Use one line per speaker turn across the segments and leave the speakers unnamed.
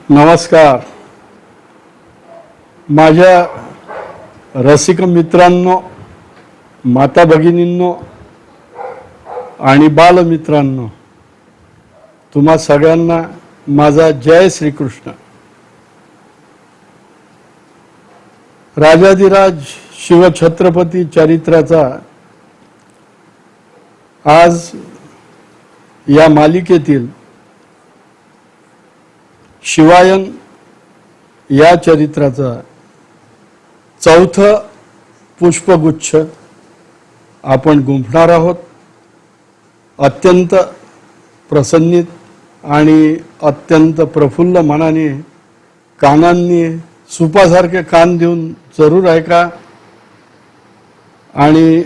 नमस्कार. माझ्या रसिक मित्रांनो, माता भगिनींनो आणि बालमित्रांनो, तुम्हा सगळ्यांना माझा जय श्रीकृष्ण. राजाधिराज शिवछत्रपती चरित्राचा आज या मालिकेतील शिवायन या चरित्राचा चौथा पुष्पगुच्छ आपण गुंफणार आहोत. अत्यंत प्रसन्नित आणि अत्यंत प्रफुल्ल मनाने कानांनी सुपासारखे कान देऊन जरूर ऐका. आणि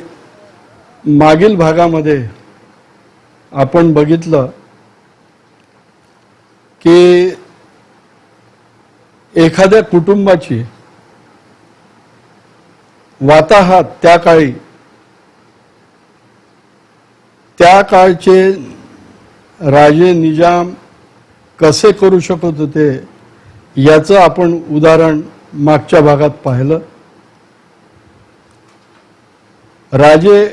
मागील भागामध्ये आपण बघितलं की एखाद्या कुटुंबाची वाताहत त्या काळचे राजे निजाम कसे करू शकत होते याचं आपण उदाहरण मागच्या भागात पाहिलं. राजे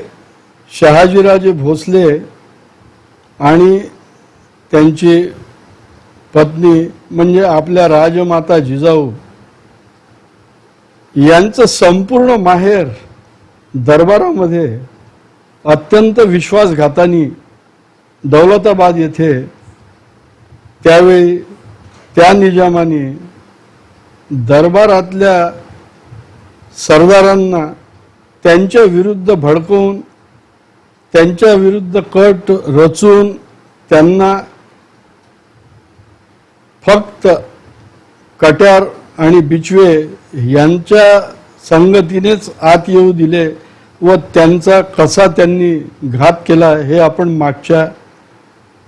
शहाजीराजे भोसले आणि त्यांची पत्नी म्हणजे आपल्या राजमाता जिजाऊ यांचं संपूर्ण माहेर दरबारामध्ये अत्यंत विश्वासघातानी दौलताबाद येथे त्यावेळी त्या निजामाने दरबारातल्या सरदारांना त्यांच्या विरुद्ध भडकवून त्यांच्या विरुद्ध कट रचून त्यांना फक्त कट्यार आणि बिचवे यांच्या संगतीनेच आत येऊ दिले व त्यांचा कसा त्यांनी घात केला हे आपण मागच्या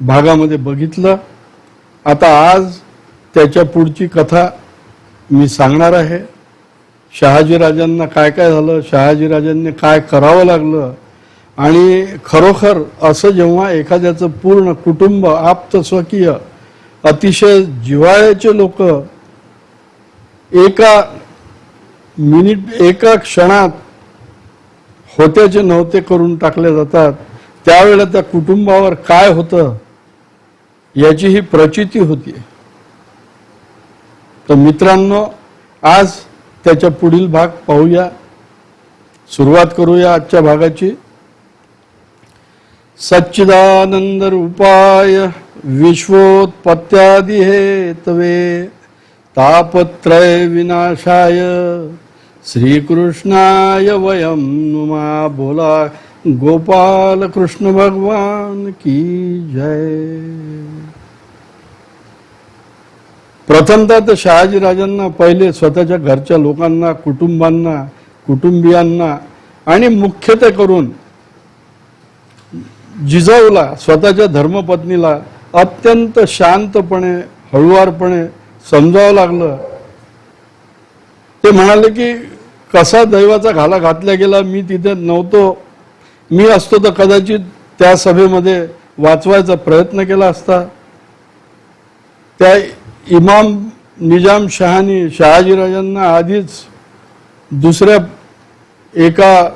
भागामध्ये बघितलं. आता आज त्याच्या पुढची कथा मी सांगणार आहे. शहाजीराजांना काय काय झालं, शहाजीराजांनी काय करावं लागलं आणि खरोखर असं जेव्हा एखाद्याचं पूर्ण कुटुंब आप्त स्वकीय अतिशय जिव्हाळ्याचे लोक एका क्षणात होत्याचे नव्हते करून टाकले जातात, त्यावेळेला त्या कुटुंबावर काय होतं याची ही प्रचिती होती. तर मित्रांनो, आज त्याच्या पुढील भाग पाहूया. सुरुवात करूया आजच्या भागाची. सच्चिदानंद रूपाय विश्वोत्पत्त्यादि हेतवे तापत्रय विनाशाय श्रीकृष्णाय वयं नुमा. बोला गोपाल कृष्ण भगवान की जय. प्रथमतः तर शहाजीराजांना पहिले स्वतःच्या घरच्या लोकांना, कुटुंबियांना आणि मुख्यतः करून जिजाऊला, स्वतःच्या धर्मपत्नीला अत्यंत शांतपणे हळुवारपणे समजावं लागलं. ते म्हणाले की कसा दैवाचा घाला घातला गेला, मी तिथे नव्हतो, मी असतो तर कदाचित त्या सभेमध्ये वाचवायचा प्रयत्न केला असता. त्या इमाम निजाम शहानी शहाजीराजांना आधीच दुसऱ्या एका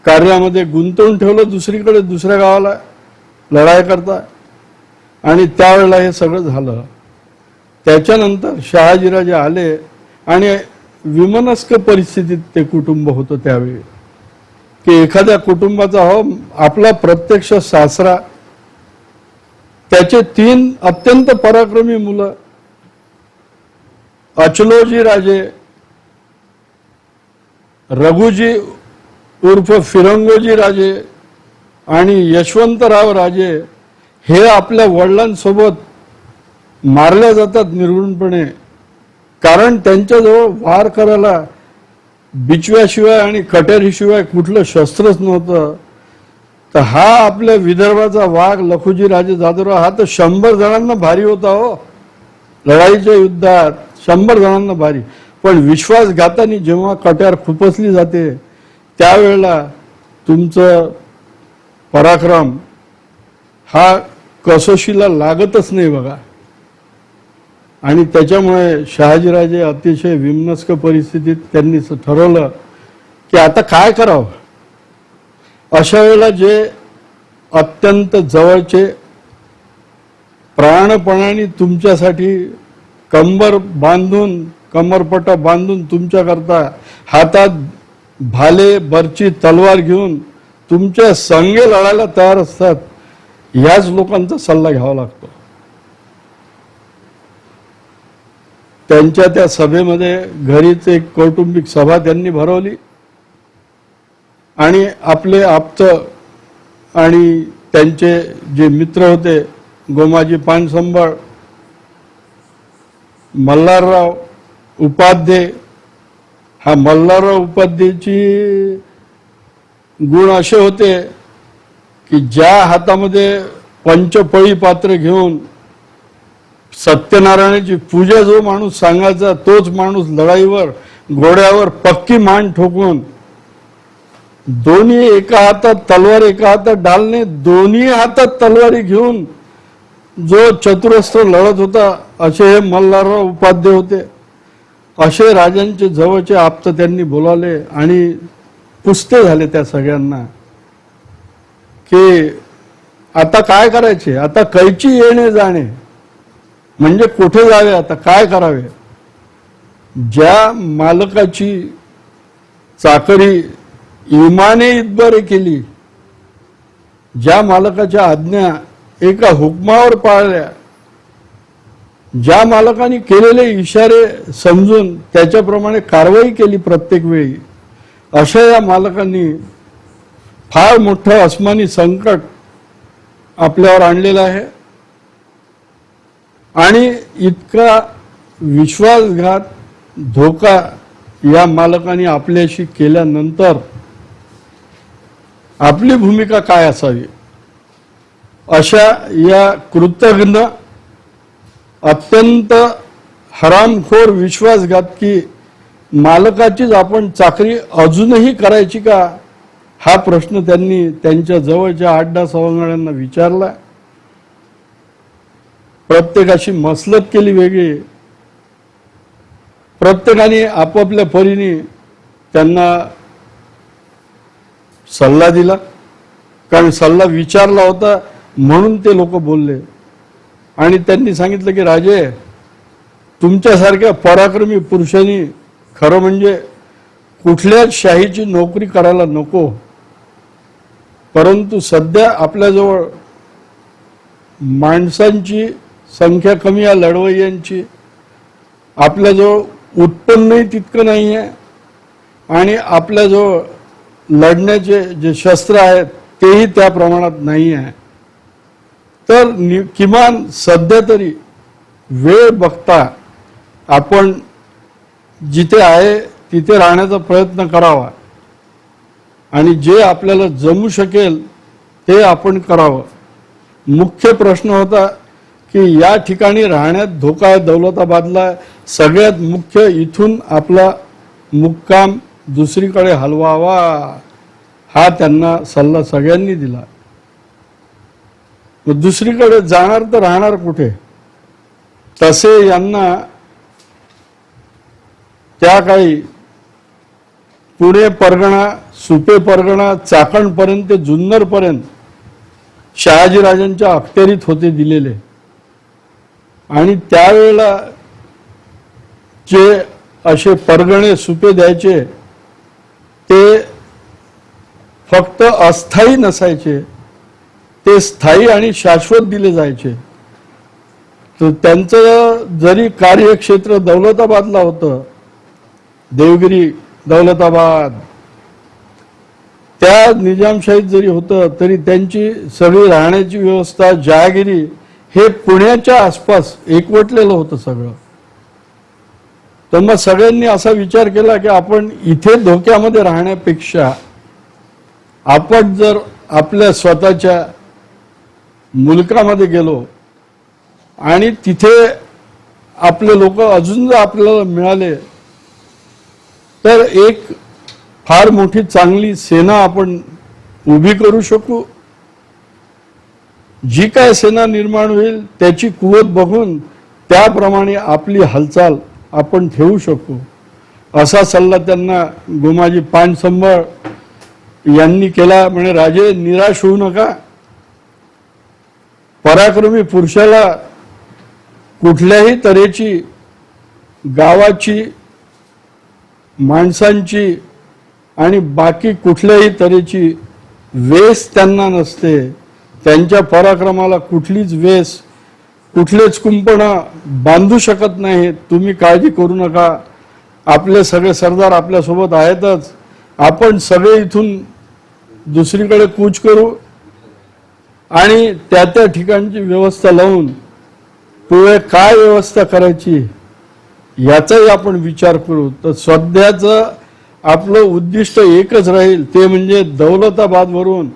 कार्यामध्ये गुंतवून ठेवलं दुसरीकडे, दुसऱ्या गावाला लढाई करता. आणि त्यावेळेला हे सगळं झालं. त्याच्यानंतर शहाजीराजे आले आणि विमनस्क परिस्थितीत ते कुटुंब होतं त्यावेळी की एखाद्या कुटुंबाचा आपला प्रत्यक्ष सासरा, त्याचे 3 अत्यंत पराक्रमी मुलं, अचलोजी राजे, रघुजी उर्फ फिरंगोजी राजे आणि यशवंतराव राजे हे आपल्या वडिलांसोबत मारल्या जातात निर्घृणपणे. कारण त्यांच्याजवळ वार करायला बिचव्याशिवाय आणि कट्यारीशिवाय कुठलं शस्त्रच नव्हतं. तर हा आपल्या विदर्भाचा वाघ लखुजी राजे जाधवराव हा तर 100 जणांना भारी होता हो. लढाईच्या युद्धात 100 जणांना भारी. पण विश्वासघाताने जेव्हा कट्यार खुपसली जाते त्यावेळेला तुमचं पराक्रम हा कसोशीला लागतच नाही बघा. आणि त्याच्यामुळे शहाजीराजे अतिशय विमनस्क परिस्थितीत त्यांनी ठरवलं की आता काय करावं. अशा वेळेला जे अत्यंत जवळचे प्राणपणाने तुमच्यासाठी कंबर बांधून कमरपट्टा बांधून तुमच्याकरता हातात भाले बर्ची तलवार घेऊन तुमच्या संगे लढायला तयार असतात, याच लोकांचा सल्ला घ्यावा लागतो. त्यांच्या त्या सभेमध्ये घरीच एक कौटुंबिक सभा त्यांनी भरवली आणि आपले आप्त आणि त्यांचे जे मित्र होते, गोमाजी पानसंबळ, मल्हारराव उपाध्ये, हा मल्हारराव उपाध्येची गुण असे होते की ज्या हातामध्ये पंचपळी पात्र घेऊन सत्यनारायणाची पूजा जो माणूस सांगायचा, तोच माणूस लढाईवर घोड्यावर पक्की मान ठोकून दोन्ही एका हातात तलवार एका हातात डालणे, दोन्ही हातात तलवारी घेऊन जो चतुरस्त्र लढत होता, असे हे मल्हारराव उपाध्ये होते. असे राजांचे जवळचे आप्त त्यांनी बोलावले आणि पुसते झाले त्या सगळ्यांना की आता काय करायचे, आता कैची येणे जाणे म्हणजे कुठे जावे, आता काय करावे. ज्या मालकाची चाकरी इमाने इतबरे केली, ज्या मालकाच्या आज्ञा एका हुकमावर पाळल्या, ज्या मालकाने केलेले इशारे समजून त्याच्याप्रमाणे कारवाई केली प्रत्येक वेळी, अशा या मालकांनी फार मोठं अस्मानी संकट आपल्यावर आणलेलं आहे. आणि इतका विश्वासघात धोका या मालकाने आपल्याशी केल्यानंतर आपली भूमिका काय असावी. अशा या कृतघ्न अत्यंत हरामखोर विश्वासघातकी मालकाचीच आपण चाकरी अजूनही करायची का, हा प्रश्न त्यांनी त्यांच्या जवळच्या 8-10 सवंगड्यांना विचारला. प्रत्येकाशी मसलत केली वेगळी, प्रत्येकाने आपापल्या परीने त्यांना सल्ला दिला, कारण सल्ला विचारला होता म्हणून ते लोक बोलले. आणि त्यांनी सांगितलं की राजे, तुमच्यासारख्या पराक्रमी पुरुषांनी खरं म्हणजे कुठल्याच शाहीची नोकरी करायला नको, परंतु सध्या आपल्याजवळ माणसांची संख्या कमी आहे, लढवय्यांची, आपल्याजवळ उत्पन्नही तितकं नाही आहे आणि आपल्याजवळ लढण्याचे जे शस्त्र आहेत तेही त्या प्रमाणात नाही आहे. तर किमान सध्या तरी वेळ बघता आपण जिथे आहे तिथे राहण्याचा प्रयत्न करावा आणि जे आपल्याला जमू शकेल ते आपण करावं. मुख्य प्रश्न होता की या ठिकाणी राहण्यात धोका आहे दौलताबादला, सगळ्यात मुख्य इथून आपला मुक्काम दुसरीकडे हलवावा, हा त्यांना सल्ला सगळ्यांनी दिला. दुसरीकडे जाणार तर राहणार कुठे. तसे यांना त्या काळी पुणे परगणा, सुपे परगणा, चाकणपर्यंत, जुन्नरपर्यंत शहाजीराजांच्या अखत्यारीत होते दिलेले. आणि त्यावेळेला जे असे परगणे सुपे द्यायचे ते फक्त अस्थायी नसायचे, ते स्थायी आणि शाश्वत दिले जायचे. तर त्यांचं जरी कार्यक्षेत्र दौलताबादला होतं, देवगिरी दौलताबाद, त्या निजामशाहीत जरी होतं तरी त्यांची सगळी राहण्याची व्यवस्था, जहागिरी हे पुण्याच्या आसपास एकवटलेलं होतं सगळं. तर मग सगळ्यांनी असा विचार केला की आपण इथे धोक्यामध्ये राहण्यापेक्षा आपण जर आपल्या स्वतःच्या मुलकामध्ये गेलो आणि तिथे आपले लोक अजून जर आपल्याला मिळाले तर एक फार मोठी चांगली सेना आपण उभी करू शकू. जी काय सेना निर्माण होईल त्याची कुवत बघून त्याप्रमाणे आपली हालचाल आपण ठेवू शकू असा सल्ला त्यांना गोमाजी पानसंबळ यांनी केला. म्हणे राजे निराश होऊ नका, पराक्रमी पुरुषाला कुठल्याही तऱ्हेची गावाची माणसांची आणि बाकी कुठल्याही तऱ्हेची वेस त्यांना नसते. त्यांच्या पराक्रमाला कुठलीच वेस कुठलेच कुंपण बांधू शकत नाही. तुम्ही काळजी करू नका, आपले सगळे सरदार आपल्यासोबत आहेतच. आपण सगळे इथून दुसरीकडे कूच करू आणि त्या त्या ठिकाणची व्यवस्था लावून पुढे काय व्यवस्था करायची याचाही आपण विचार करू. तर सध्याचं आपलं उद्दिष्ट एकच राहील, ते म्हणजे दौलताबादवरून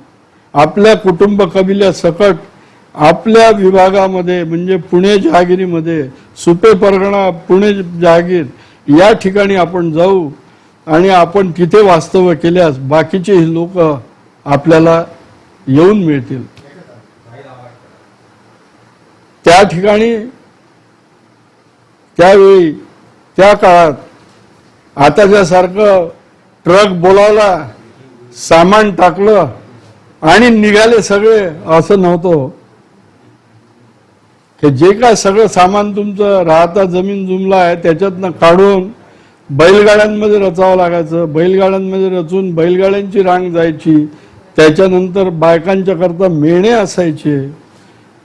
आपल्या कुटुंब कबिल्यासकट आपल्या विभागामध्ये म्हणजे पुणे जहागिरीमध्ये सुपे परगणा पुणे जहागीर या ठिकाणी आपण जाऊ आणि आपण तिथे वास्तव्य केल्यास बाकीचे लोक आपल्याला येऊन मिळतील. त्या ठिकाणी त्यावेळी त्या काळात आताच्यासारखं ट्रक बोलावला, सामान टाकलं आणि निघाले सगळे असं नव्हतं. की जे काय सगळं सामान तुमचं राहता जमीन जुमला आहे त्याच्यातनं काढून बैलगाड्यांमध्ये रचावं लागायचं. बैलगाड्यांमध्ये रचून बैलगाड्यांची रांग जायची. त्याच्यानंतर बायकांच्या करता मेणे असायचे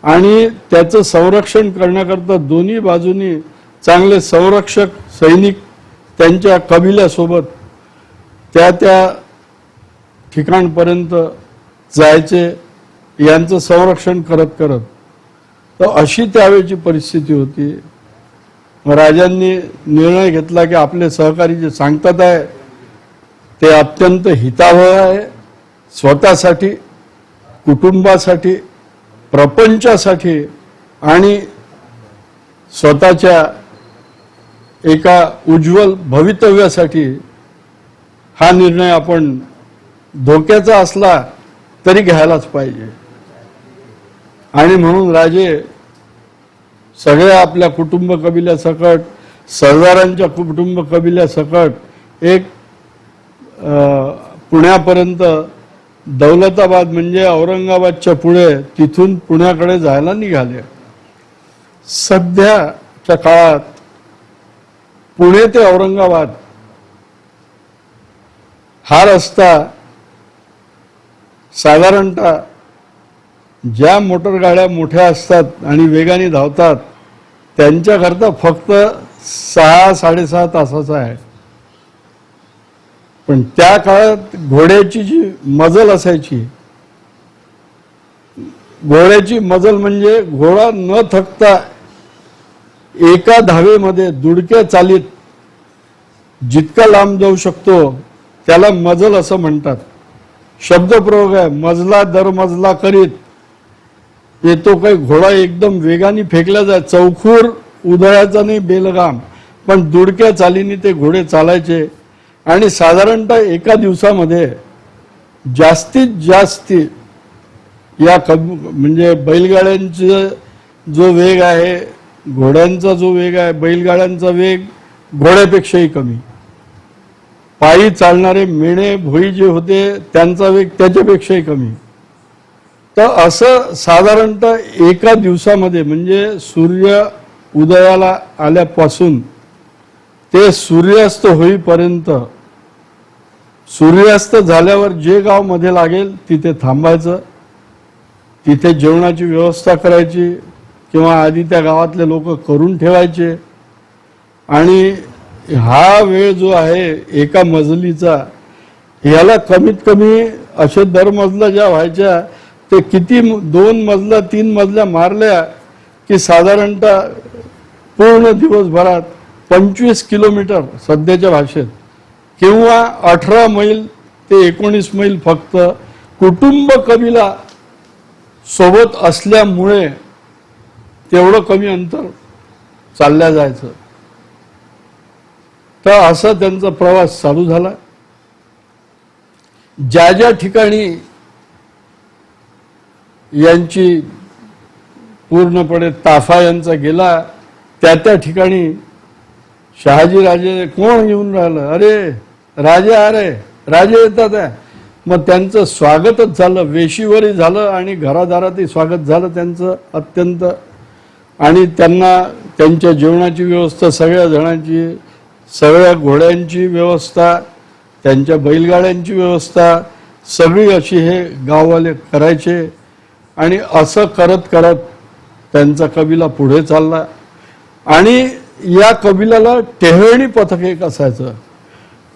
आणि त्याचं संरक्षण करण्याकरता दोन्ही बाजूनी चांगले संरक्षक सैनिक त्यांच्या कबिल्यासोबत त्या त्या ठिकाणपर्यंत जायचे, यांचं संरक्षण करत करत. तर अशी त्यावेळची परिस्थिती होती. राजांनी निर्णय घेतला की आपले सहकारी जे सांगतात आहे ते अत्यंत हितावह आहे, स्वतःसाठी, कुटुंबासाठी, प्रपंचासाठी आणि स्वतःच्या एका उज्ज्वल भवितव्यासाठी हा निर्णय आपण धोक्याचा असला तरी घ्यायलाच पाहिजे. आणि म्हणून राजे सगळ्या आपल्या कुटुंब कबिल्यासकट, सरदारांच्या कुटुंब कबिल्यासकट एक पुण्यापर्यंत, दौलताबाद म्हणजे औरंगाबादच्या पुढे, तिथून पुण्याकडे जायला निघाले. सध्याच्या काळात पुणे ते औरंगाबाद हा रस्ता साधारणतः ज्या मोटर गाड्या मोठ्या असतात आणि वेगाने धावतात त्यांच्याकरता फक्त 6-6.5 तासाचा आहे. पण त्या काळात घोड्याची जी मजल असायची, घोड्याची मजल म्हणजे घोडा न थकता एका धावेमध्ये दुडक्या चालीत जितका लांब जाऊ शकतो त्याला मजल असं म्हणतात. शब्दप्रयोग आहे, मजला दर मजला करीत येतो. काही घोडा एकदम वेगाने फेकला जाय, चौखूर उधळायचा नाही बेलगाम, पण दुडक्या चालीने ते घोडे चालायचे. आणि साधारणतः एका दिवसामध्ये जास्तीत जास्त या म्हणजे बैलगाड्यांचा जो वेग आहे, घोड्यांचा जो वेग आहे, बैलगाड्यांचा वेग घोड्यापेक्षाही कमी. पायी चालणारे मेणे भोई जे होते त्यांचा वेग त्याच्यापेक्षाही कमी. तर असं साधारणतः एका दिवसामध्ये म्हणजे सूर्य उदयाला आल्यापासून ते सूर्यास्त होईपर्यंत, सूर्यास्त झाल्यावर जे गाव मध्ये लागेल तिथे थांबायचं, तिथे जेवणाची व्यवस्था करायची किंवा आधी त्या गावातले लोक करून ठेवायचे. आणि हा वेळ जो आहे एका मजलीचा, याला कमीत कमी असे दर मजला ज्या व्हायच्या ते किती 2 मजला 3 मजल्या मारल्या की साधारणतः पूर्ण दिवसभरात 25 किलोमीटर सध्याच्या भाषेत किंवा 18 मैल ते 19 मैल फक्त कुटुंब कबिला सोबत असल्यामुळे तेवढं कमी अंतर चालल्या जायचं. तर असा त्यांचा प्रवास चालू झाला. ज्या ज्या ठिकाणी यांची पूर्णपणे ताफा यांचा गेला त्या ठिकाणी शहाजी राजे कोण येऊन राहिलं, अरे राजे अरे राजे येतात आहे. मग त्यांचं स्वागतच झालं, वेशीवरही झालं आणि घरादारातही स्वागत झालं त्यांचं अत्यंत. आणि त्यांना त्यांच्या जेवणाची व्यवस्था, सगळ्या जणांची, सगळ्या घोड्यांची व्यवस्था, त्यांच्या बैलगाड्यांची व्यवस्था सगळी अशी हे गाववाले करायचे. आणि असं करत करत त्यांचा कबिला पुढे चालला. आणि या कबिलाला टेहळणी पथक एक असायचं.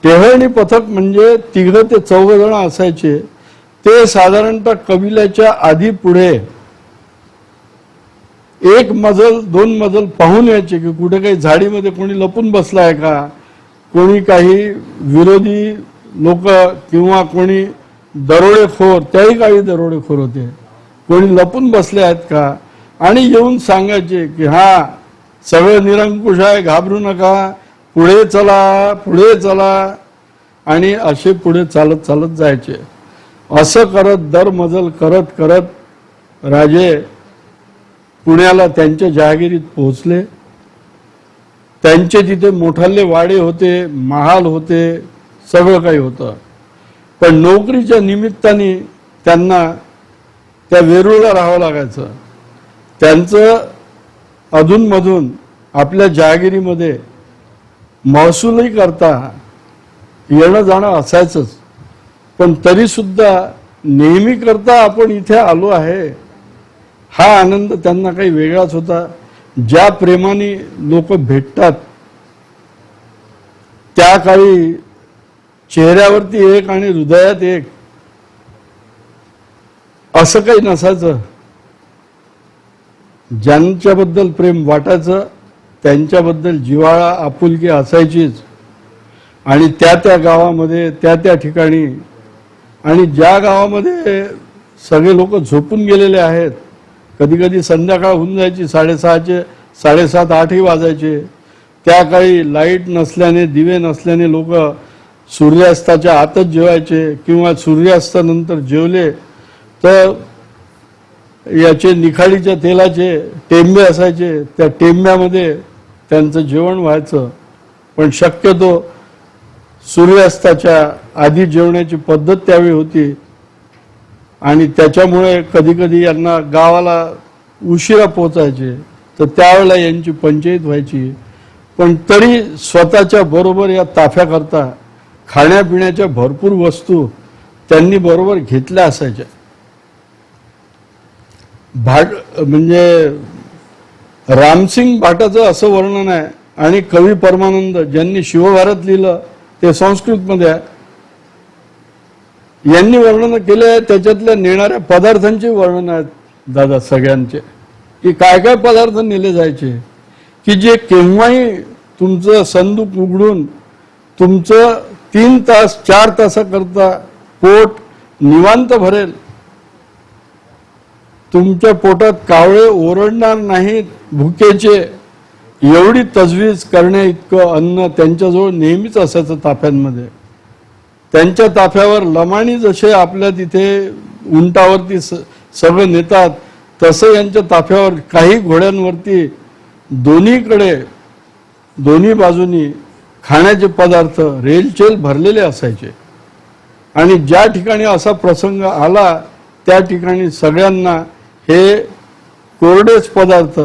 टेहळणी पथक म्हणजे 3 ते 4 जण असायचे. ते साधारणतः कबिल्याच्या आधी पुढे 1 मजल 2 मजल पाहून यायचे की कुठे काही झाडीमध्ये कोणी लपून बसला आहे का, कोणी काही विरोधी लोक किंवा कोणी दरोडेखोर, त्याही काळी दरोडेखोर होते, कोणी लपून बसले आहेत का. आणि येऊन सांगायचे की हा सगळं निरंकुश आहे, घाबरू नका, पुढे चला पुढे चला. आणि असे पुढे चालत चालत जायचे. असं करत दर मजल करत करत राजे पुण्याला त्यांच्या जहागिरीत पोहोचले. त्यांचे तिथे मोठाले वाडे होते, महाल होते, सगळं काही होतं. पण नोकरीच्या निमित्ताने त्यांना त्या वेरूळला राहावं लागायचं. त्यांचं अधूनमधून आपल्या जहागिरीमध्ये महसूलही करता येणं जाणं असायचंच. पण तरी सुद्धा नेहमी करता आपण इथे आलो आहे हा आनंद त्यांना काही वेगळाच होता. ज्या प्रेमाने लोक भेटतात त्या काळी चेहऱ्यावरती एक आणि हृदयात एक असं काही नसायचं. ज्यांच्याबद्दल प्रेम वाटायचं त्यांच्याबद्दल जिव्हाळा आपुलकी असायचीच. आणि त्या गावामध्ये त्या ठिकाणी, आणि ज्या गावामध्ये सगळे लोक झोपून गेलेले आहेत, कधी कधी संध्याकाळ होऊन जायची, 6:30 7:30 वाजायचे. त्या काळी लाईट नसल्याने, दिवे नसल्याने लोक सूर्यास्ताच्या आतच जेवायचे किंवा सूर्यास्तानंतर जेवले तर याचे निखाडीच्या तेलाचे टेंबे असायचे, त्या टेंब्यामध्ये त्यांचं जेवण व्हायचं. पण शक्यतो सूर्यास्ताच्या आधी जेवण्याची पद्धत त्यावेळी होती. आणि त्याच्यामुळे कधी कधी यांना गावाला उशिरा पोचायचे, तर त्यावेळेला यांची पंचायत व्हायची. पण तरी स्वतःच्या बरोबर या ताफ्याकरता खाण्यापिण्याच्या भरपूर वस्तू त्यांनी बरोबर घेतल्या असायच्या. भाट म्हणजे रामसिंग भाटाचं असं वर्णन आहे. आणि कवी परमानंद ज्यांनी शिवभारत लिहिलं ते संस्कृतमध्ये आहे, यांनी वर्णन केले आहे. त्याच्यातल्या नेणाऱ्या पदार्थांचे वर्णन आहेत दादा सगळ्यांचे, की काय काय पदार्थ नेले जायचे की जे केव्हाही तुमचं संदूक उघडून तुमचं 3 तास 4 तासाकरता पोट निवांत भरेल. तुमच्या पोटात कावळे ओरडणार नाहीत भुकेचे, एवढी तजवीज करण्या इतकं अन्न त्यांच्याजवळ नेहमीच असायचं ताफ्यांमध्ये. त्यांच्या ताफ्यावर लमाणी जसे आपल्या तिथे उंटावरती सगळं नेतात, तसं यांच्या ताफ्यावर काही घोड्यांवरती दोन्हीकडे दोन्ही बाजूनी खाण्याचे पदार्थ रेलचेल भरलेले असायचे. आणि ज्या ठिकाणी असा प्रसंग आला त्या ठिकाणी सगळ्यांना हे कोरडेच पदार्थ,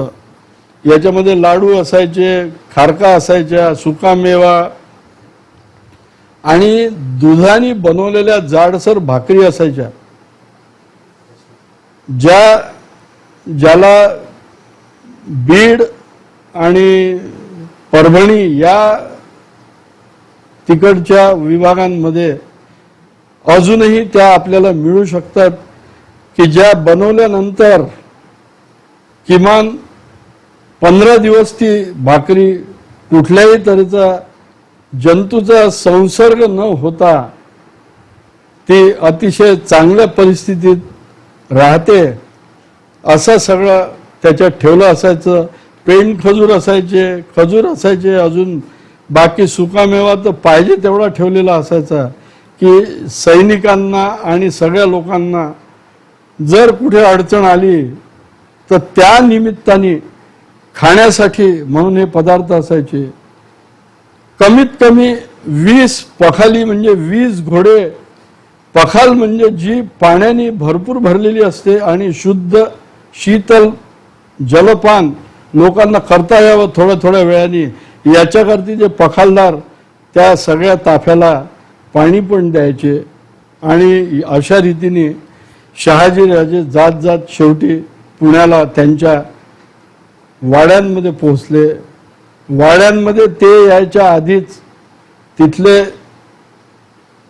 याच्यामध्ये लाडू असायचे, खारका असायच्या, सुकामेवा आणि दुधाने बनवलेल्या जाडसर भाकरी असायच्या. ज्याला बीड आणि परभणी या तिकडच्या विभागांमध्ये अजूनही त्या आपल्याला मिळू शकतात, की ज्या बनवल्यानंतर किमान 15 दिवस ती भाकरी कुठल्याही तऱ्हेचा जंतूचा संसर्ग न होता ती अतिशय चांगल्या परिस्थितीत राहते. असं सगळं त्याच्यात ठेवलं असायचं. पेंड खजूर असायचे, अजून बाकी सुकामेवा तर पाहिजे तेवढा ठेवलेला असायचा, की सैनिकांना आणि सगळ्या लोकांना जर कुठे अडचण आली तर त्या निमित्ताने खाण्यासाठी म्हणून हे पदार्थ असायचे. कमीत कमी 20 पखाली म्हणजे 20 घोडे. पखाल म्हणजे जी पाण्याने भरपूर भरलेली असते आणि शुद्ध शीतल जलपान लोकांना करता यावं थोड्या थोड्या वेळाने, याच्याकरती जे पखालदार त्या सगळ्या ताफ्याला पाणी पण द्यायचे. आणि अशा रीतीने शहाजीराजे जात जात शेवटी पुण्याला त्यांच्या वाड्यांमध्ये पोहोचले. वाड्यांमध्ये ते यायच्या आधीच तिथले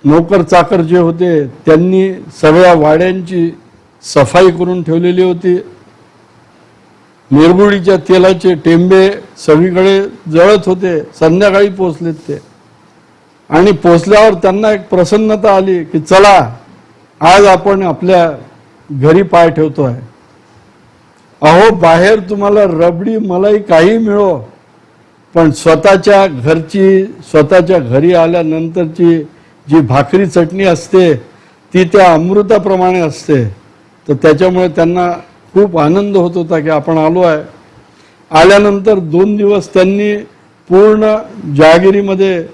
नोकर चाकर जे होते त्यांनी सगळ्या वाड्यांची सफाई करून ठेवलेली होती. निरगुडीच्या तेलाचे टेंबे सगळीकडे जळत होते. संध्याकाळी पोचलेत ते. आणि पोचल्यावर त्यांना एक प्रसन्नता आली की चला आज आपण आपल्या घरी पाय ठेवतोय. अहो बाहेर तुम्हाला रबडी मलाई काही मिळो, पण स्वतःच्या घरची स्वतःच्या घरी आल्यानंतरची जी भाकरी चटणी असते ती त्या अमृताप्रमाणे असते. तर त्याच्यामुळे त्यांना खूप आनंद होत होता की आपण आलो आहे. आल्यानंतर 2 दिवस त्यांनी पूर्ण जहागिरीमध्ये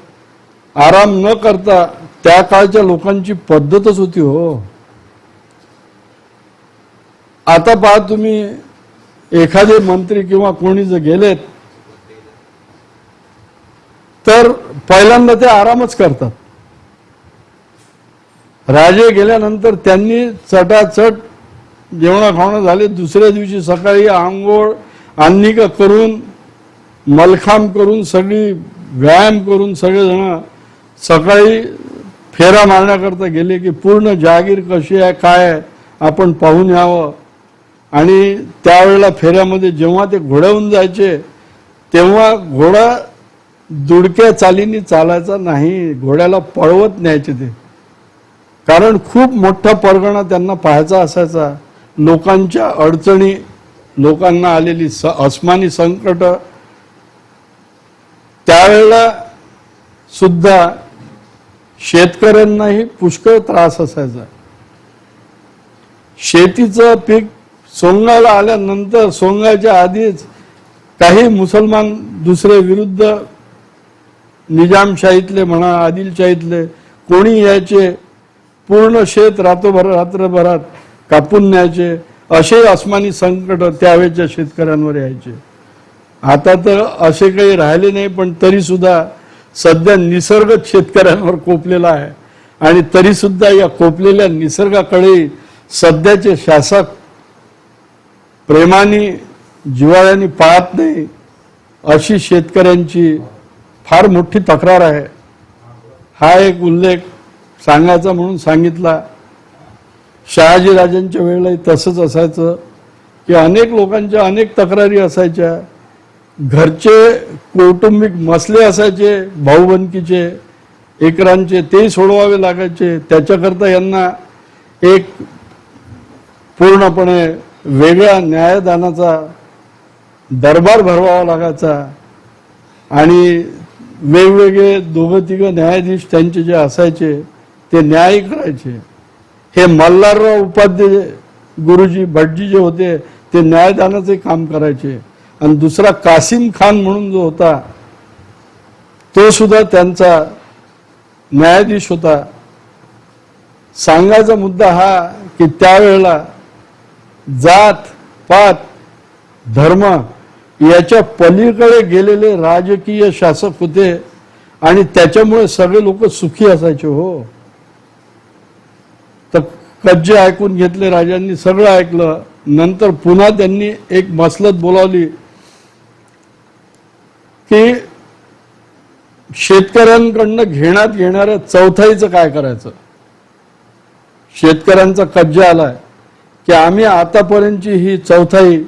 आराम न करता, त्या काळच्या लोकांची पद्धतच होती हो. आता पहा तुम्ही, एखादे मंत्री किंवा कोणी जर गेलेत तर पहिल्यांदा ते आरामच करतात. राजे गेल्यानंतर त्यांनी चटाचट जेवणा खावणं झाले. दुसऱ्या दिवशी सकाळी आंघोळ आन्निका करून मलखांब करून सगळी व्यायाम करून सगळेजण सकाळी फेरा मारण्याकरता गेले की पूर्ण जहागीर कशी आहे काय आहे आपण पाहून यावं. आणि त्यावेळेला फेऱ्यामध्ये जेव्हा ते घोड्याहून जायचे तेव्हा घोडा दुडक्या चालीने चालायचा नाही, घोड्याला पळवत न्यायचे ते. कारण खूप मोठा परगणा त्यांना पाहायचा असायचा. लोकांच्या अडचणी, लोकांना आलेली अस्मानी संकट. त्यावेळेला सुद्धा शेतकऱ्यांनाही पुष्कळ त्रास असायचा. शेतीचं पीक सोंगायला आल्यानंतर सोंगायच्या आधीच काही मुसलमान दुसरे विरुद्ध निजामशाहीतले म्हणा आदिलशाहीतले कोणी यायचे, पूर्ण शेत रात्रभरात कापून न्यायचे. असे अस्मानी संकट त्यावेळेच्या शेतकऱ्यांवर यायचे. आता तर असे काही राहिले नाही, पण तरी सुद्धा सध्या निसर्गच शेतकऱ्यांवर कोपलेला आहे. आणि तरी सुद्धा या कोपलेल्या निसर्गाकडे सध्याचे शासक प्रेमाने जिव्हाळ्याने पाहत नाही, अशी शेतकऱ्यांची फार मोठी तक्रार आहे. हा एक उल्लेख सांगायचा म्हणून सांगितला. शहाजीराजांच्या वेळेलाही तसंच असायचं की अनेक लोकांच्या अनेक तक्रारी असायच्या. घरचे कौटुंबिक मसले असायचे भाऊबंदकीचे एकरांचे, ते सोडवावे लागायचे. त्याच्याकरता यांना एक पूर्णपणे वेगळ्या न्यायदानाचा दरबार भरवावा लागायचा. आणि वेगवेगळे 2-3 न्यायाधीश त्यांचे जे असायचे ते न्याय करायचे. हे मल्हारराव उपाध्याय गुरुजी भटजी जे होते ते न्यायदानाचे काम करायचे. आणि दुसरा कासिम खान म्हणून जो होता तो सुद्धा त्यांचा न्यायाधीश होता. सांगायचा मुद्दा हा की त्यावेळेला जात पात धर्म याच्या पलीकडे गेलेले राजकीय शासक होते आणि त्याच्यामुळे सगळे लोक सुखी असायचे हो. तर कज्जे ऐकून घेतले राजांनी, सगळं ऐकलं. नंतर पुन्हा त्यांनी एक मसलत बोलावली की शेतकऱ्यांकडनं घेण्यात येणाऱ्या चौथाईचं काय करायचं. शेतकऱ्यांचा कज्जा आलाय की आम्ही आतापर्यंतची ही चौथाई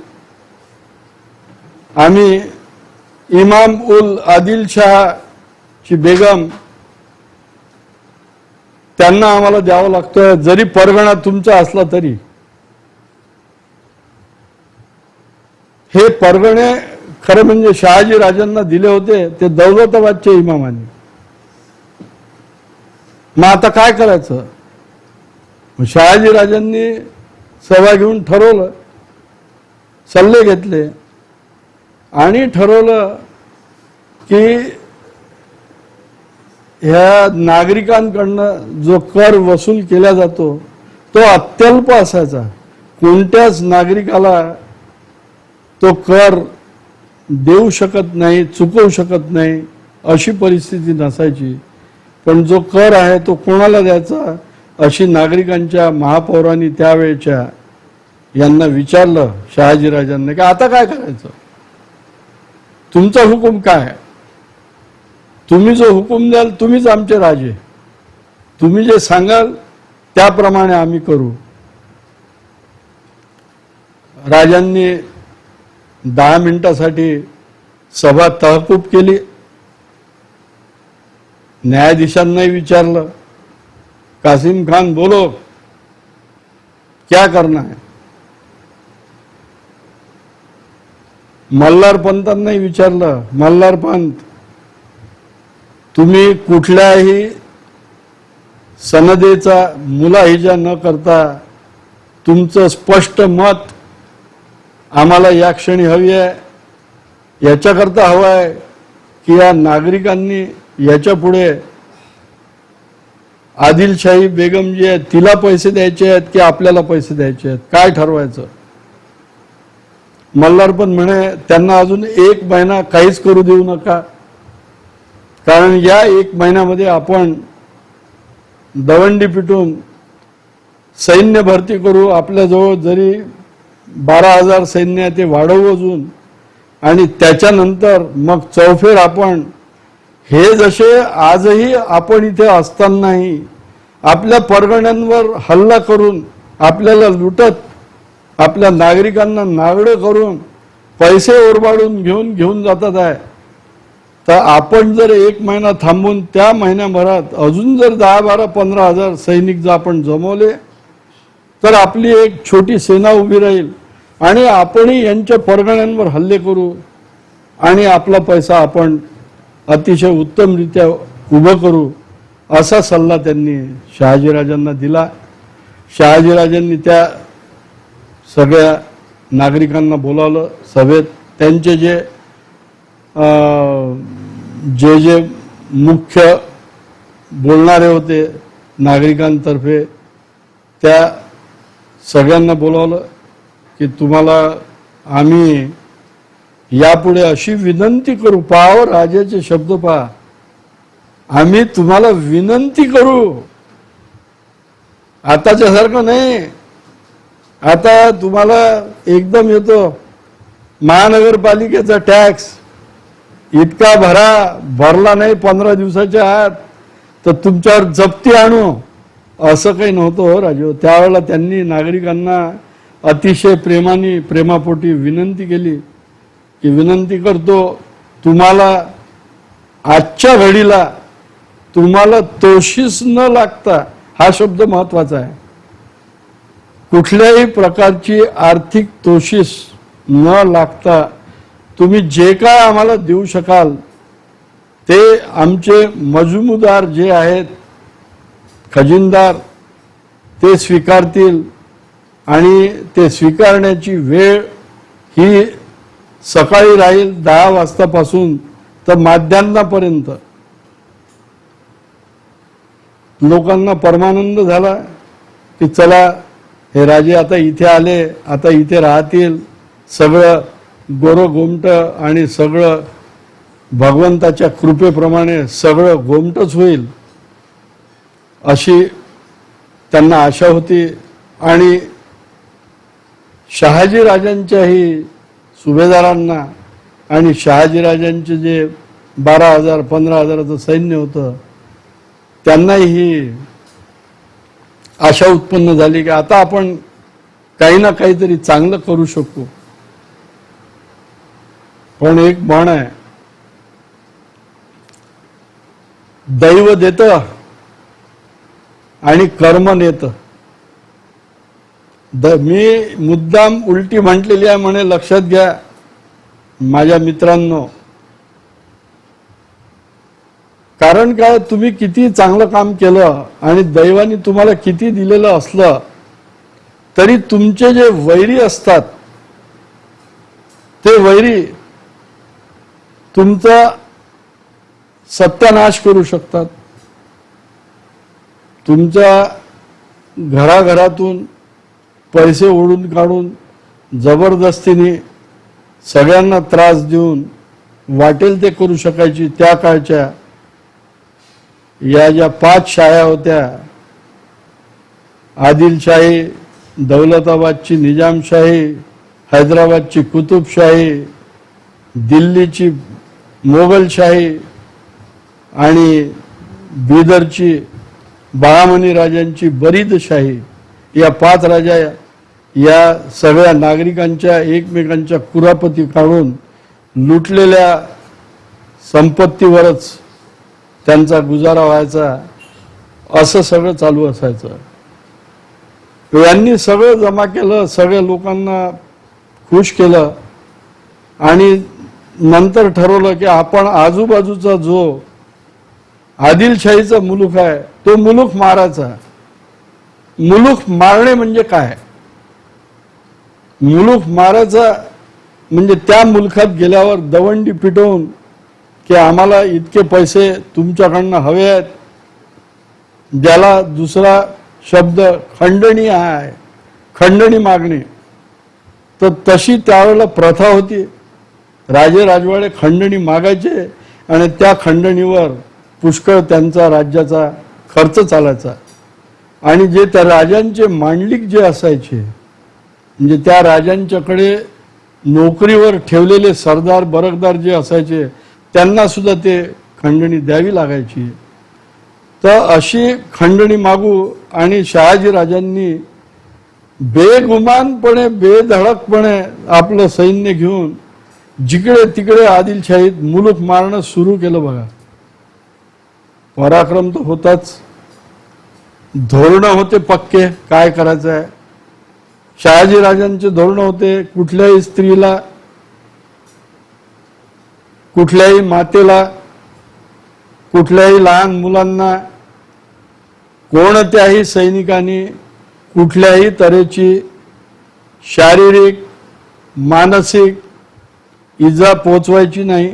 आम्ही इमाम उल आदिलशाहची बेगम त्यांना आम्हाला द्यावं लागतं, जरी परगणा तुमचा असला तरी. हे परगणे खरं म्हणजे शहाजी राजांना दिले होते ते दौलताबादच्या इमामांनी. मग आता काय करायचं. शहाजी राजांनी सभा घेऊन ठरवलं, सल्ले घेतले आणि ठरवलं की ह्या नागरिकांकडनं जो कर वसूल केला जातो तो अत्यल्प असायचा. कोणत्याच नागरिकाला तो कर देऊ शकत नाही, चुकवू शकत नाही अशी परिस्थिती नसायची. पण जो कर आहे तो कोणाला द्यायचा अशी नागरिकांच्या महापौरांनी त्यावेळेच्या यांना विचारलं शहाजीराजांना की आता काय करायचं, तुमचा हुकूम काय, तुम्ही जो हुकूम द्याल तुम्हीच आमचे राजे, तुम्ही जे सांगाल त्याप्रमाणे आम्ही करू. राजांनी 10 मिनिटासाठी सभा तहकूब केली. न्यायाधीशांनाही विचारलं, कासिम खान बोलो क्या करना है. मल्हार पंतांनाही विचारलं, मल्हार पंत तुम्ही कुठल्याही सनदेचा मुलाहिजा न करता तुमचं स्पष्ट मत आम्हाला या क्षणी हवी आहे. याच्याकरता हवं आहे की या नागरिकांनी याच्या पुढे आदिलशाही बेगम जी आहे तिला पैसे द्यायचे आहेत की आपल्याला पैसे द्यायचे आहेत, काय ठरवायचं. मल्हार पण म्हणे त्यांना अजून 1 महिना काहीच करू देऊ नका, कारण या 1 महिन्यामध्ये आपण दवंडी पिटून सैन्य भरती करू. आपल्याजवळ जरी 12,000 सैन्य आहे ते वाढवू अजून, आणि त्याच्यानंतर मग चौफेर आपण हे जसे आजही आपण इथे असतानाही आपल्या परगण्यांवर हल्ला करून आपल्याला लुटत आपल्या नागरिकांना नागडं करून पैसे ओरबाडून घेऊन जातात आहे. तर आपण जर 1 महिना थांबून त्या महिन्याभरात अजून जर 10-12-15,000 सैनिक जर आपण जमवले तर आपली एक छोटी सेना उभी राहील आणि आपणही यांच्या परगण्यांवर हल्ले करू आणि आपला पैसा आपण अतिशय उत्तमरित्या उभं करू, असा सल्ला त्यांनी शहाजीराजांना दिला. शहाजीराजांनी त्या सगळ्या नागरिकांना बोलावलं सभेत. त्यांचे जे मुख्य बोलणारे होते नागरिकांतर्फे त्या सगळ्यांना बोलावलं की तुम्हाला आम्ही यापुढे अशी विनंती करू, पाहावं राजाचे शब्द पहा, आम्ही तुम्हाला विनंती करू, आताच्या सारखं नाही. आता तुम्हाला एकदम येतो महानगरपालिकेचा टॅक्स इतका भरला नाही 15 दिवसाच्या आत तर तुमच्यावर जप्ती आणू, असं काही नव्हतं हो राजू. त्यावेळेला त्यांनी नागरिकांना अतिशय प्रेमापोटी विनंती केली की विनंती करतो तुम्हाला आजच्या घडीला तुम्हाला तोशीस न लागता, हा शब्द महत्वाचा आहे, कुठल्याही प्रकारची आर्थिक तोशीस न लागता तुम्ही जे काय आम्हाला देऊ शकाल ते आमचे मजूमदार जे आहेत खजिनदार ते स्वीकारतील. आणि ते स्वीकारण्याची वेळ ही सकाळी राहील 10 वाजतापासून तर माध्यान्हापर्यंत. लोकांना परमानंद झाला की चला हे राजे आता इथे आले, आता इथे राहतील, सगळं गोरं गोमट आणि सगळं भगवंताच्या कृपेप्रमाणे सगळं गोमटच होईल अशी त्यांना आशा होती. आणि शहाजीराजांच्याही सुभेदारांना आणि शहाजीराजांचे जे 12,000-15,000चं सैन्य होतं त्यांनाही ही आशा उत्पन्न झाली की आता आपण काही ना काहीतरी चांगलं करू शकू. पण एक म्हण आहे, दैव देतं आणि कर्म नेतं. मी मुद्दाम उलटी म्हटलेली आहे म्हणे, लक्षात घ्या माझ्या मित्रांनो. कारण काय, तुम्ही किती चांगलं काम केलं आणि दैवाने तुम्हाला किती दिलेलं असलं तरी तुमचे जे वैरी असतात ते वैरी तुमचा सत्यानाश करू शकतात, तुमच्या घराघरातून पैसे ओढून काढून जबरदस्तीने सगळ्यांना त्रास देऊन वाटेल ते करू शकायची त्या काळच्या या ज्या 5 शाया होत्या, आदिलशाही, दौलताबादची निजामशाही, हैदराबादची कुतुबशाही, दिल्लीची मोगलशाही आणि बिदरची बहामनी राजांची बरीदशाही, या 5 राजा या सगळ्या नागरिकांच्या एकमेकांच्या कुरापती काढून लुटलेल्या संपत्तीवरच त्यांचा गुजारा व्हायचा, असं सगळं चालू असायचं. यांनी सगळं जमा केलं, सगळ्या लोकांना खुश केलं आणि नंतर ठरवलं की आपण आजूबाजूचा जो आदिलशाहीचा मुलूक आहे तो मुलूक मारायचा. मुलूक मारणे म्हणजे काय? मुलूक मारायचा म्हणजे त्या मुलखात गेल्यावर दवंडी पिटवून की आम्हाला इतके पैसे तुमच्याकडनं हवे आहेत, ज्याला दुसरा शब्द खंडणी आहे, खंडणी मागणे. तर तशी त्यावेळेला प्रथा होती. राजे राजवाडे खंडणी मागायचे आणि त्या खंडणीवर पुष्कळ त्यांचा राज्याचा खर्च चालायचा. आणि जे त्या राजांचे मांडलिक जे असायचे, म्हणजे त्या राजांच्याकडे नोकरीवर ठेवलेले सरदार बरकदार जे असायचे त्यांना सुद्धा ते खंडणी द्यावी लागायची. तर अशी खंडणी मागू आणि शहाजी राजांनी बेगुमानपणे बेधडकपणे आपलं सैन्य घेऊन जिकडे तिकडे आदिलशाहीत मुलूक मारणं सुरू केलं. बघा, पराक्रम तर होताच, धोरणं होते पक्के काय करायचं आहे. शहाजी राजांचे धोरणं होते, कुठल्याही स्त्रीला, कुठल्याही मातेला, कुठल्याही लहान मुलांना, कोणत्याही सैनिकांनी कुठल्याही तऱ्हेची शारीरिक मानसिक इजा पोचवायची नाही.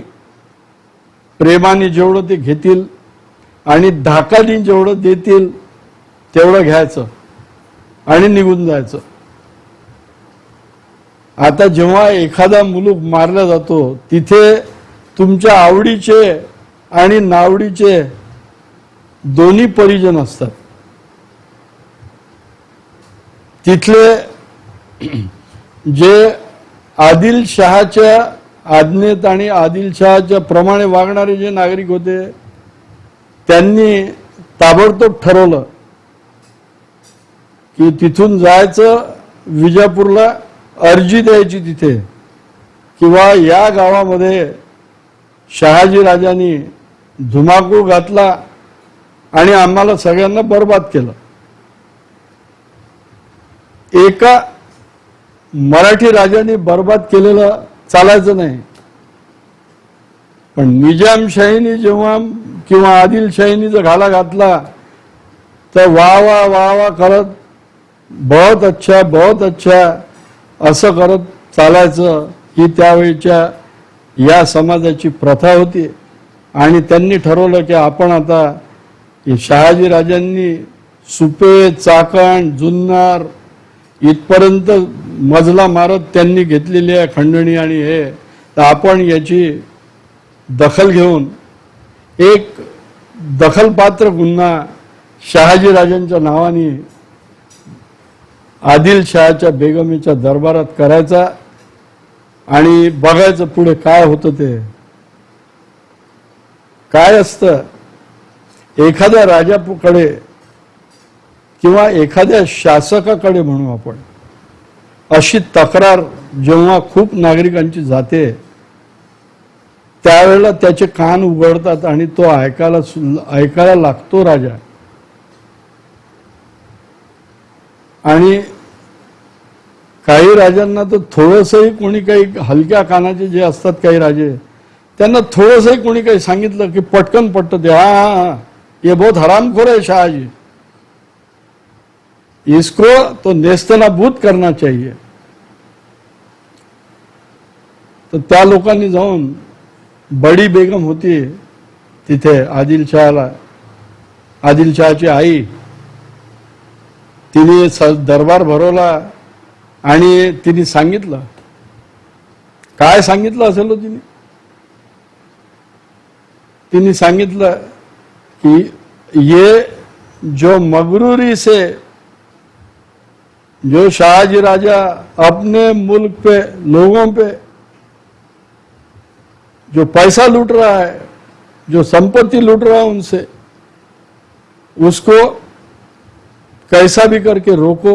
प्रेमाने जेवढं ते घेतील आणि धाकाने जेवढं देतील तेवढं घ्यायचं आणि निघून जायचं. आता जेव्हा एखादा मुलूक मारला जातो तिथे तुमच्या आवडीचे आणि नावडीचे दोन्ही परिजन असतात. तिथले जे आदिलशहाच्या आज्ञेत आणि आदिलशहाच्या प्रमाणे वागणारे जे नागरिक होते त्यांनी ताबडतोब ठरवलं की तिथून जायचं, विजापूरला अर्जी द्यायची तिथे किंवा या गावामध्ये शहाजी राजांनी धुमाकूळ घातला आणि आम्हाला सगळ्यांना बर्बाद केलं. एका मराठी राजाने बर्बाद केलेलं चालायचं नाही, पण निजामशाहीने जेव्हा किंवा आदिलशाहीने जर घाला घातला तर वाह वाह वाह वाह करत बहुत अच्छा बहुत अच्छा असं करत चालायचं. ही त्यावेळच्या या समाजाची प्रथा होती. आणि त्यांनी ठरवलं की आपण आता शहाजी राजांनी सुपे, चाकण, जुन्नर इथपर्यंत मजला मारत त्यांनी घेतलेली आहे खंडणी आणि हे, तर आपण याची दखल घेऊन एक दखलपात्र गुन्हा शहाजी राजांच्या नावाने आदिलशहाच्या बेगमीच्या दरबारात करायचा आणि बघायचं पुढे काय होतं. ते काय असतं, एखाद्या राजाकडे किंवा एखाद्या शासकाकडे म्हणू आपण, अशी तक्रार जेव्हा खूप नागरिकांची जाते त्यावेळेला त्याचे कान उघडतात आणि तो ऐकायला लागतो राजा. आणि काही राजांना तर थोडंसंही कोणी काही हलक्या कानाचे जे असतात काही राजे, त्यांना थोडंसंही कोणी काही सांगितलं की पटकन पटतं ते, हा हा ये बहुत हरामखोर है शाहजी, इसको तो नेस्तनाबूत करना चाहिए. तर त्या लोकांनी जाऊन बडी बेगम होती तिथे आदिलशहाची आई, तिने दरबार भरवला आणि तिने सांगितलं, काय सांगितलं असेल हो तिने सांगितलं की ये जो मगरूरी से जो शाहजी राजा अपने मुल्क पे लोगों पे जो पैसा लूट रहा है, जो संपत्ति लूट रहा है उनसे, उसको कैसा भी करके रोको।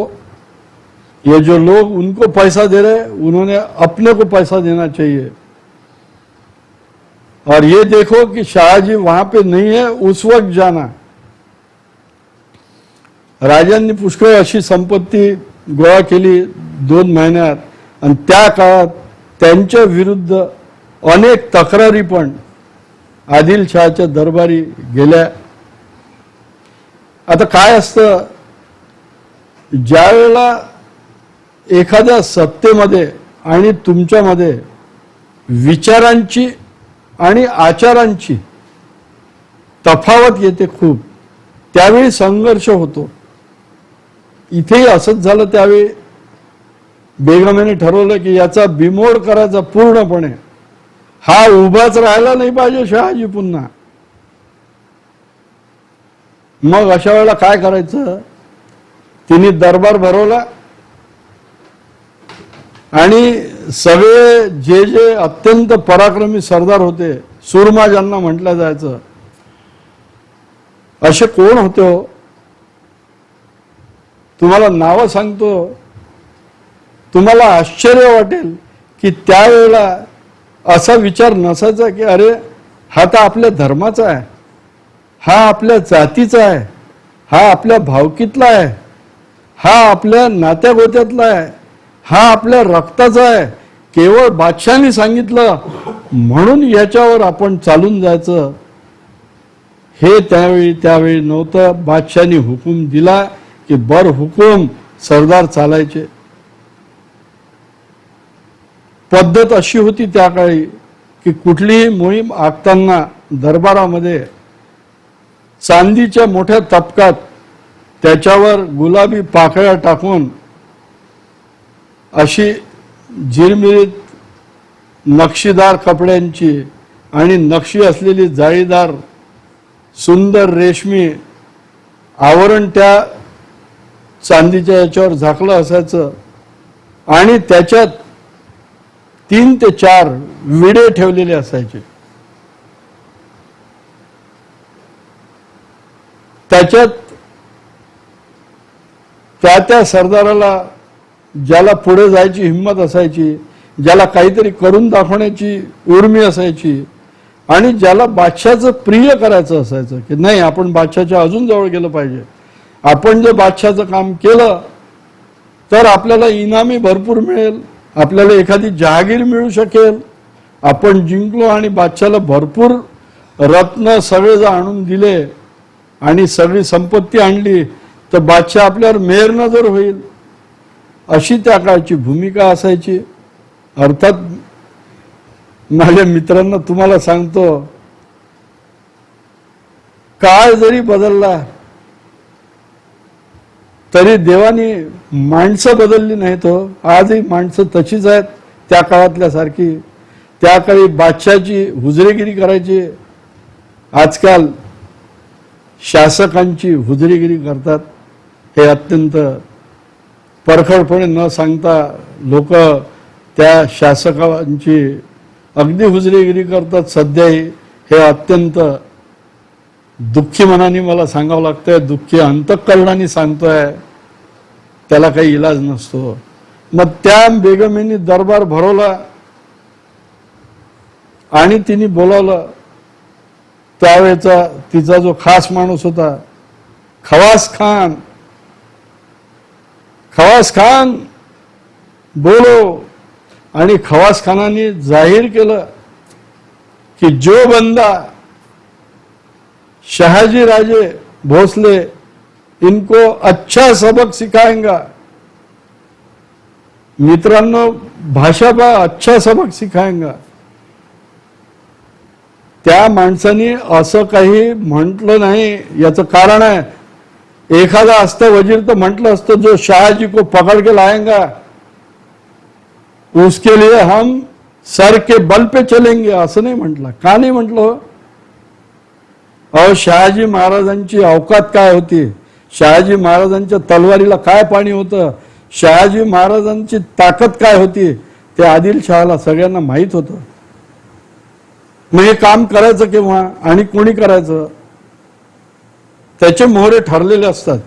ये जो लोग उनको पैसा दे रहे हैं उन्होंने अपने को पैसा देना चाहिए, और ये देखो कि शाहजी वहां पे नहीं है उस वक्त जाना। राजांनी पुष्कळ अशी संपत्ती गोळा केली 2 महिन्यात, आणि त्या काळात त्यांच्या विरुद्ध अनेक तक्रारी पण आदिलशहाच्या दरबारी गेल्या। आता काय असतं, ज्या वेळेला एखाद्या सत्तेमध्ये आणि तुमच्यामध्ये विचारांची आणि आचारांची तफावत येते खूप, त्यावेळी संघर्ष होतो। इथेही असंच झालं। त्यावेळी बेगमेने ठरवलं की याचा बिमोड करायचा पूर्णपणे, हा उभाच राहायला नाही पाहिजे शहाजी पुन्हा। मग अशा वेळेला काय करायचं, तिने दरबार भरवला आणि सगळे जे जे अत्यंत पराक्रमी सरदार होते, सुरमा ज्यांना म्हटलं जायचं, असे कोण होते हो, तुम्हाला नावं सांगतो, तुम्हाला आश्चर्य वाटेल की त्यावेळेला असा विचार नसायचा की अरे हा तर आपल्या धर्माचा आहे, हा आपल्या जातीचा आहे, हा आपल्या भावकीतला आहे, हा आपल्या नात्यागोत्यातला आहे, हा आपल्या रक्ताचा आहे। केवळ बादशाहाने सांगितलं म्हणून याच्यावर आपण चालून जायचं, हे त्यावेळी नव्हतं। बादशाहाने हुकूम दिला की बर हुकूम सरदार चालायचे। पद्धत अशी होती त्या काळी की कुठलीही मोहीम आखताना दरबारामध्ये चांदीच्या मोठ्या तपकात त्याच्यावर गुलाबी पाकळ्या टाकून अशी झिरमिरीत नक्षीदार कपड्यांची आणि नक्षी असलेली जाळीदार सुंदर रेशमी आवरण त्या चांदीच्या याच्यावर झाकलं असायचं, आणि त्याच्यात 3 ते 4 विडे ठेवलेले असायचे। त्याच्यात त्या सरदाराला ज्याला पुढे जायची हिंमत असायची, ज्याला काहीतरी करून दाखवण्याची उर्मी असायची, आणि ज्याला बादशाचं प्रिय करायचं असायचं की नाही आपण बादशाच्या अजून जवळ गेलं पाहिजे, आपण जे बादशाचं काम केलं तर आपल्याला इनामी भरपूर मिळेल, आपल्याला एखादी जहागीर मिळू शकेल, आपण जिंकलो आणि बादशाला भरपूर रत्न सगळे जर आणून दिले आणि सगळी संपत्ती आणली तर बादशाह आपल्यावर मेहर नजर होईल, अशी त्या काळची भूमिका असायची। अर्थात माझ्या मित्रांना तुम्हाला सांगतो, काळ जरी बदलला तरी देवानी माणसं बदलली नाहीत हो, आजही माणसं तशीच आहेत त्या काळातल्या सारखी। त्या काळी बादशाची हुजरेगिरी करायची, आजकाल शासकांची हुजरेगिरी करतात। हे अत्यंत परखडपणे न सांगता लोक त्या शासकांची अगदी हुजरेगिरी करतात सध्याही। हे अत्यंत दुःखी मनाने मला सांगावं लागतंय, दुःखी अंतःकरणाने सांगतोय, त्याला काही इलाज नसतो। मग त्या बेगमेनी दरबार भरवला आणि तिने बोलावलं त्यावेळेचा तिचा जो खास माणूस होता खवास खान। खवास खान बोलो, आणि खवास खानाने जाहीर केलं कि जो बंदा शहाजी राजे भोसले इनको अच्छा सबक सिखाएगा, मित्रांनो भाषा का अच्छा सबक सिखाएगा, त्या माणसाने असं काही म्हटलं नाही. याचं कारण आहे, एखादा असतं वजीर तर म्हटलं असतं जो शाहजी को पकड़ के लाएगा उसके लिए हम सर के बल पे चलेंगे, असं नाही म्हटलं. का नाही म्हटलं? अहो, शहाजी महाराजांची अवकात काय होती, शहाजी महाराजांच्या तलवारीला काय पाणी होतं, शहाजी महाराजांची ताकद काय होती, ते आदिलशहाला सगळ्यांना माहीत होतं. मग हे काम करायचं केव्हा आणि कोणी करायचं? त्याचे मोहरे ठरलेले असतात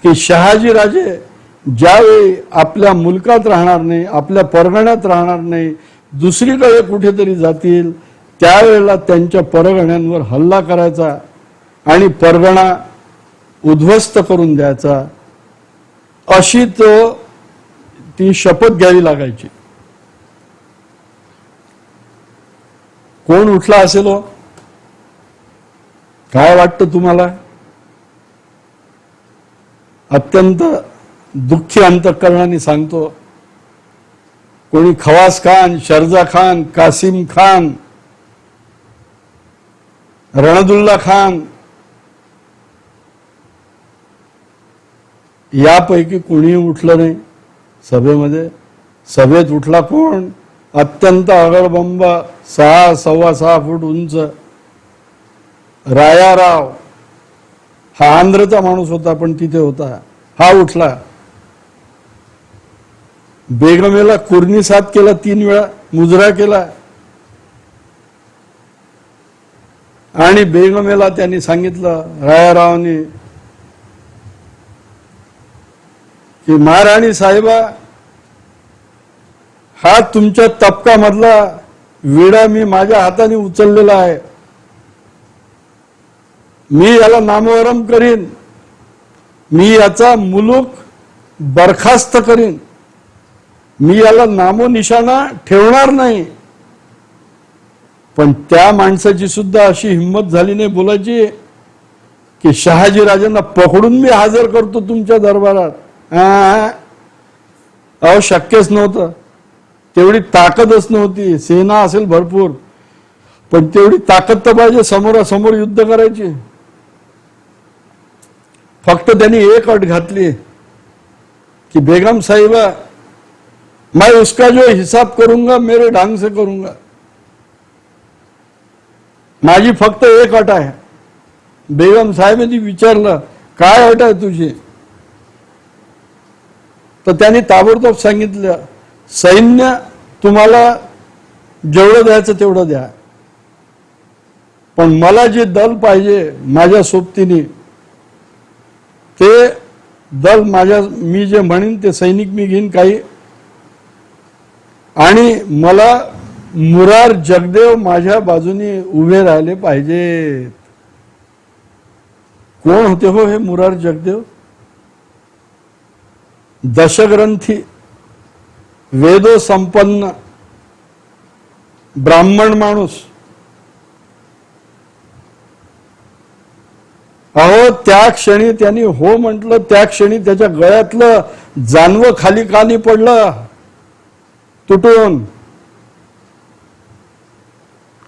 की शहाजी राजे ज्यावेळी आपल्या मुलकात राहणार नाही, आपल्या परगण्यात राहणार नाही, दुसरीकडे कुठेतरी जातील, त्यावेळेला त्यांच्या परगण्यांवर हल्ला करायचा आणि परगणा उद्ध्वस्त करून द्यायचा, अशी ती शपथ घ्यावी लागायची. कोण उठला असेल हो? काय वाटतं तुम्हाला? अत्यंत दुःखी अंतःकरणाने सांगतो, कोणी खवास खान, शर्जा खान, कासिम खान, रणदुल्ला खान यापैकी कोणीही उठलं नाही सभेमध्ये. सभेत उठला कोण? अत्यंत अगडबंब 6-6.25 फूट उंच रायाराव, हा आंध्रचा माणूस होता पण तिथे होता, हा उठला. बेगमेला कुर्निसात केला, 3 वेळा मुजरा केला आणि बेगमेला त्यांनी सांगितलं, रायारावनी, की महाराणी साहेबा, हा तुमच्या तबकामधला विडा मी माझ्या हाताने उचललेला आहे, मी याला नामोहरम करीन, मी याचा मुलूक बरखास्त करीन, मी याला नामो निशाणा ठेवणार नाही. पण त्या माणसाची सुद्धा अशी हिंमत झाली नाही बोलायची की शहाजी राजांना पकडून मी हजर करतो तुमच्या दरबारात. अहो, शक्यच नव्हतं. तेवढी ताकदच नव्हती. सेना असेल भरपूर, पण तेवढी ताकद तर पाहिजे समोरासमोर युद्ध करायची. फक्त त्यांनी एक अट घातली की बेगम साहिबा, मैं उसका जो हिसाब करूंगा मेरे ढंग से करूंगा. माझी फक्त एक अट आहे. बेगम साहेबांनी विचारलं, काय अट आहे तुझी? तर त्यांनी ताबडतोब सांगितलं, सैन्य तुम्हाला जेवढं द्यायचं तेवढं द्या, पण मला जे दल पाहिजे माझ्या सोबतीने, ते दल मी जे म्हणेन ते सैनिक मी घेईन काही, आणि मला मुरार जगदेव माझ्या बाजूने उभे राहिले पाहिजेत. कोण होते हो हे मुरार जगदेव? दशग्रंथी, वेदो संपन्न ब्राह्मण माणूस. अहो, त्या क्षणी त्यांनी हो म्हटलं, त्या क्षणी त्याच्या गळ्यातलं जानवं खाली खाली पडलं तुटून,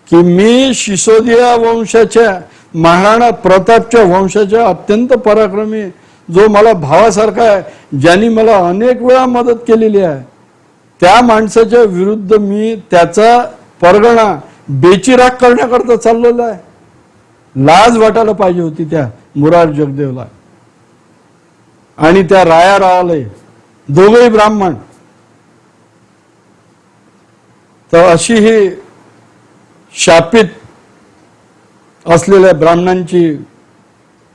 की मी सिसोदिया वंशाच्या, महाराणा प्रतापच्या वंशाच्या अत्यंत पराक्रमी, जो मला भावासारखा आहे, ज्यांनी मला अनेक वेळा मदत केलेली आहे, त्या माणसाच्या विरुद्ध मी त्याचा परगणा बेचिराग करण्याकरता चाललेला आहे. लाज वाटायला पाहिजे होती त्या मुरार जगदेवला आणि त्या रायारावाला, दोघेही ब्राह्मण. तर अशी ही शापित असलेल्या ब्राह्मणांची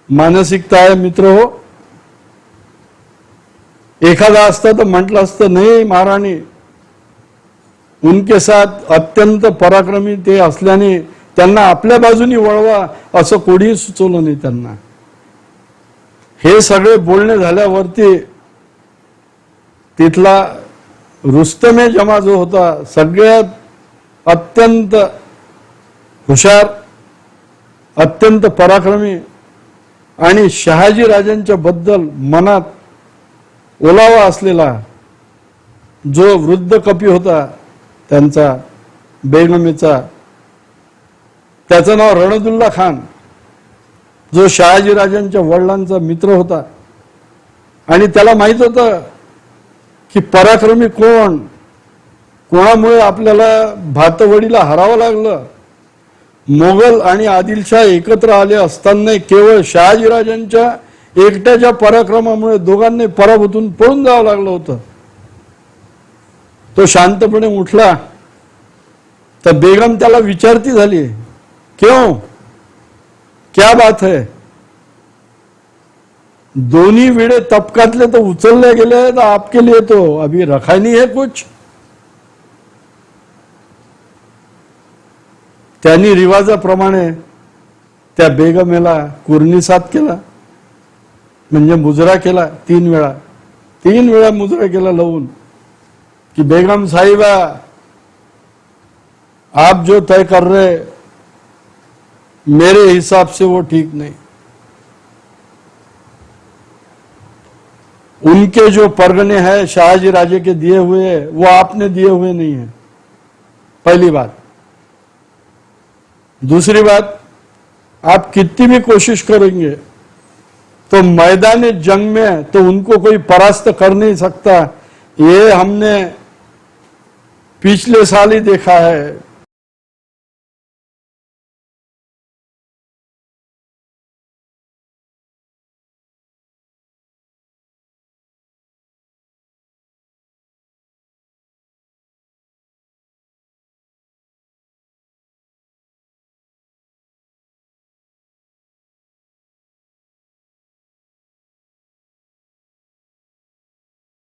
मानसिकता आहे मित्र हो. एखादा असतं तर म्हटलं असतं, नाही महाराणी, उनके साथ अत्यंत पराक्रमी ते असल्याने त्यांना आपल्या बाजूनी वळवा, असं कोणीही सुचवलं नाही त्यांना. हे सगळे बोलणे झाल्यावरती तिथला रुस्तमे जमा जो होता, सगळ्यात अत्यंत हुशार, अत्यंत पराक्रमी आणि शहाजी राजांच्या बद्दल मनात ओलावा असलेला जो वृद्ध कपी होता त्यांचा, बेगमेचा, त्याचं नाव रणदुल्ला खान, जो शहाजीराजांच्या वडिलांचा मित्र होता. आणि त्याला माहित होतं की पराक्रमी कोण, कोणामुळे आपल्याला भातवडीला हरावं लागलं. मोगल आणि आदिलशाह एकत्र आले असताना केवळ शहाजीराजांच्या एकट्याच्या पराक्रमामुळे दोघांनी पराभूतून पळून जावं लागलं होतं. तो शांतपणे उठला तर बेगम त्याला विचारती झाली, क्यों, क्या बात है. दोन्ही विडे तपकातले तर उचलले गेले, तर आपके लिए तो अभी रखा नहीं है कुछ. त्यांनी रिवाजाप्रमाणे त्या बेगमेला कुर्निसात केला, म्हणजे मुजरा केला. 3 वेळा मुजरा केला लावून कि बेगम साहिबा, आप जो तय कर रहे मेरे हिसाब से वो ठीक नहीं. उनके जो परगने हैं शाहजी राजे के दिए हुए, वो आपने दिए हुए नहीं है. पहली बात. दूसरी बात, आप कितनी भी कोशिश करेंगे तो मैदान जंग में तो उनको कोई परास्त कर नहीं सकता. ये हमने पिछले साल ही देखा है.